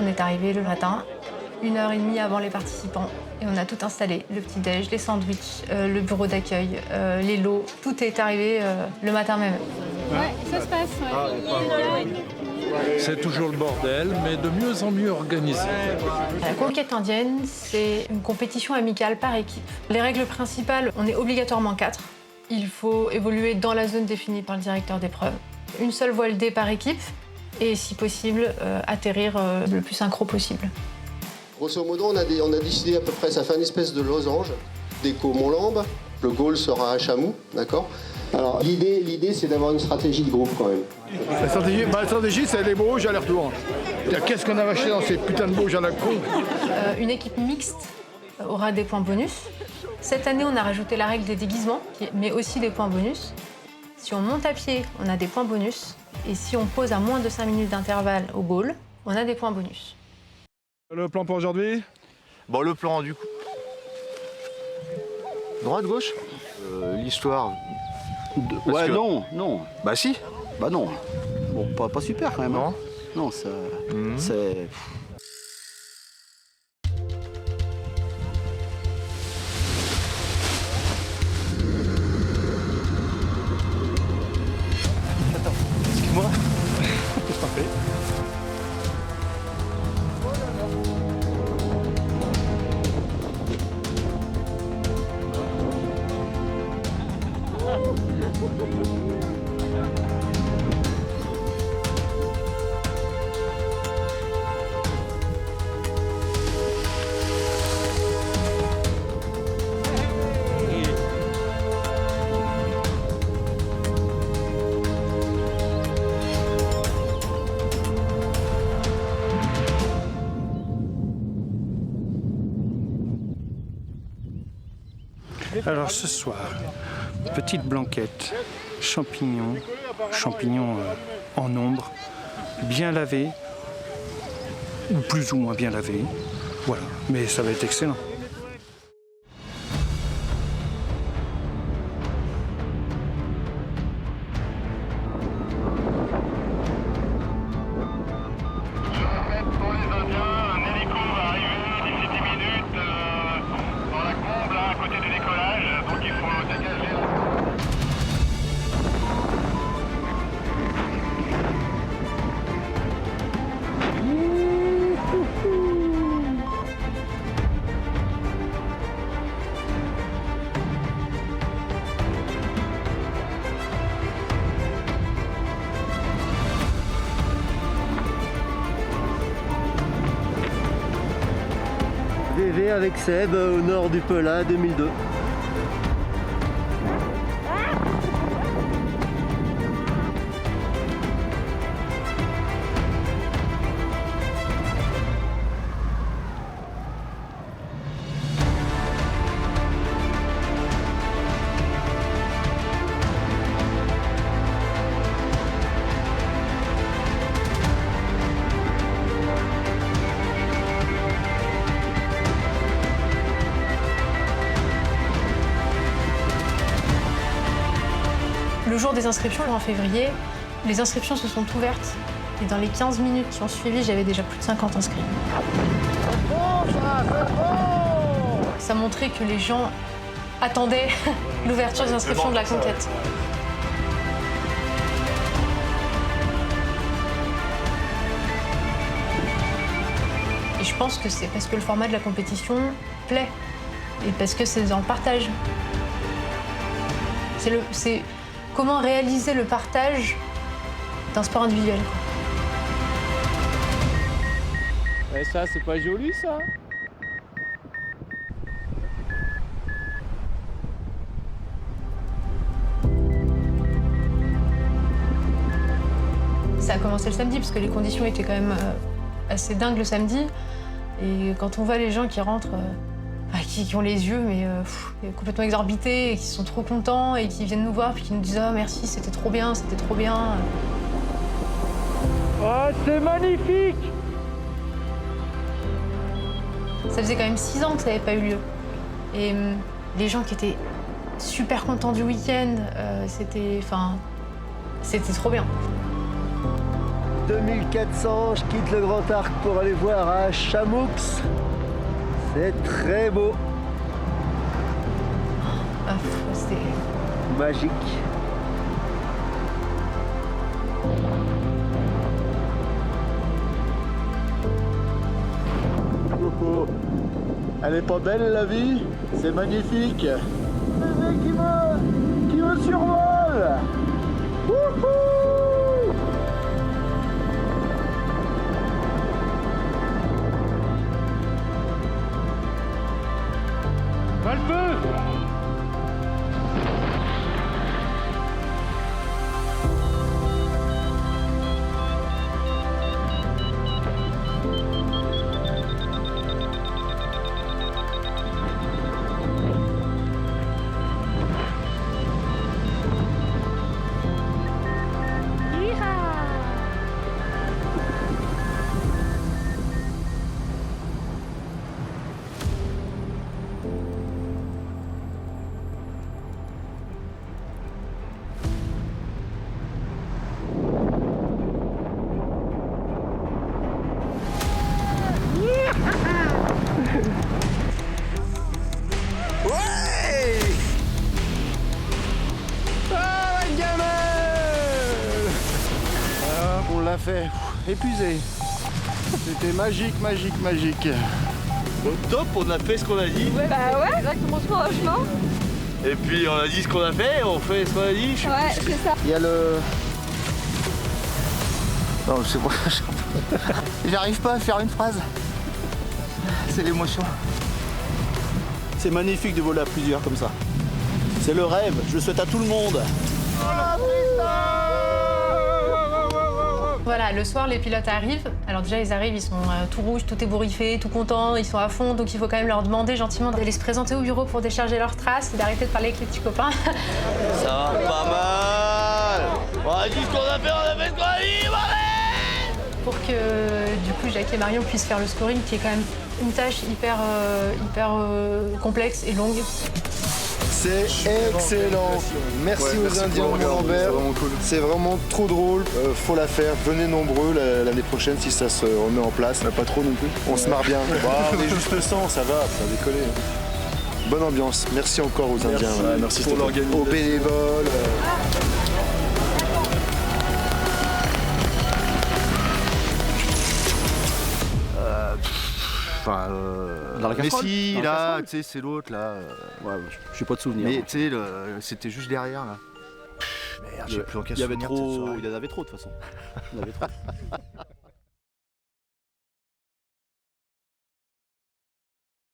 On est arrivé le matin, 1h30 avant les participants, et on a tout installé. Le petit-déj, les sandwichs, le bureau d'accueil, les lots. Tout est arrivé le matin même. Ouais, ça se passe, ouais. C'est toujours le bordel, mais de mieux en mieux organisé. La conquête indienne, c'est une compétition amicale par équipe. Les règles principales, on est obligatoirement 4. Il faut évoluer dans la zone définie par le directeur d'épreuve. Une seule voile D par équipe et, si possible, atterrir le plus synchro possible. Grosso modo, on a décidé à peu près, ça fait une espèce de losange. Déco Montlambe, le goal sera à Chamou, d'accord? Alors l'idée c'est d'avoir une stratégie de groupe quand même. La stratégie c'est les bauges aller-retour. Qu'est-ce qu'on a vaché dans ces putains de bauges à la con? Une équipe mixte aura des points bonus. Cette année, on a rajouté la règle des déguisements, mais aussi des points bonus. Si on monte à pied, on a des points bonus. Et si on pose à moins de 5 minutes d'intervalle au goal, on a des points bonus. Le plan pour aujourd'hui? Bon, le plan du coup. Droite, gauche? L'histoire. Ouais, non. Bah si. Bah non. Bon, pas super quand même. Non. Non, ça. C'est. Attends, excuse-moi. Je t'en prie. Alors ce soir, petite blanquette, champignons en ombre, bien lavés, ou plus ou moins bien lavés. Voilà, mais ça va être excellent. Pour les Indiens, un hélico va arriver d'ici 10 minutes dans la combe là, à côté du décollage, donc il faut dégager la... VV avec Seb au nord du Pelat 2002. Le jour des inscriptions, en février, les inscriptions se sont ouvertes. Et dans les 15 minutes qui ont suivi, j'avais déjà plus de 50 inscrits. Ça montrait que les gens attendaient l'ouverture des inscriptions de la conquête. Et je pense que c'est parce que le format de la compétition plaît. Et parce que c'est dans le partage. C'est comment réaliser le partage d'un sport individuel. Et ça, c'est pas joli, ça? Ça a commencé le samedi, parce que les conditions étaient quand même assez dingues le samedi. Et quand on voit les gens qui rentrent, qui ont les yeux complètement exorbités, et qui sont trop contents, et qui viennent nous voir, puis qui nous disent « Ah, merci, c'était trop bien, c'était trop bien ». Oh, c'est magnifique! Ça faisait quand même 6 ans que ça n'avait pas eu lieu. Et les gens qui étaient super contents du week-end, c'était trop bien. 2400, je quitte le Grand Arc pour aller voir à Chamoux. C'est très beau. Ah, c'était... Magique. Coco, elle est pas belle la vie? C'est magnifique. Bébé qui me survole. Wouhou! Pas le feu. On l'a fait, épuisé. C'était magique, magique, magique. Au top, on a fait ce qu'on a dit. Ouais, exactement ce qu'on a fait. Et puis on a dit ce qu'on a fait, on fait ce qu'on a dit. Ouais, c'est ça. Il y a le... Non, je sais pas. J'arrive pas à faire une phrase. C'est l'émotion. C'est magnifique de voler à plusieurs comme ça. C'est le rêve, je le souhaite à tout le monde. Voilà, le soir, les pilotes arrivent. Alors déjà, ils arrivent, ils sont tout rouges, tout ébouriffés, tout contents, ils sont à fond, donc il faut quand même leur demander gentiment d'aller se présenter au bureau pour décharger leurs traces et d'arrêter de parler avec les petits copains. Ça va pas mal. On a dit ce qu'on a fait ce qu'on a dit, bordel. Pour que, du coup, Jacques et Marion puissent faire le scoring, qui est quand même une tâche hyper complexe et longue. C'est excellent. Merci aux Indiens de Montembert. C'est vraiment trop drôle. Faut la faire. Venez nombreux l'année prochaine si ça se remet en place. Pas trop non plus. On se marre bien. On est juste 100, ça va, ça décoller. Bonne ambiance. Merci encore aux Indiens. Merci pour l'organisation. Aux bénévoles. Enfin, Dans la casserole. Messi, Dans la là, casserole. tu sais, c'est l'autre, là. Ouais, j'ai pas de souvenir. Mais tu sais, c'était juste derrière, là. Merde, j'ai plus en Il y avait trop, il y en avait trop de toute façon. Il y en avait trop.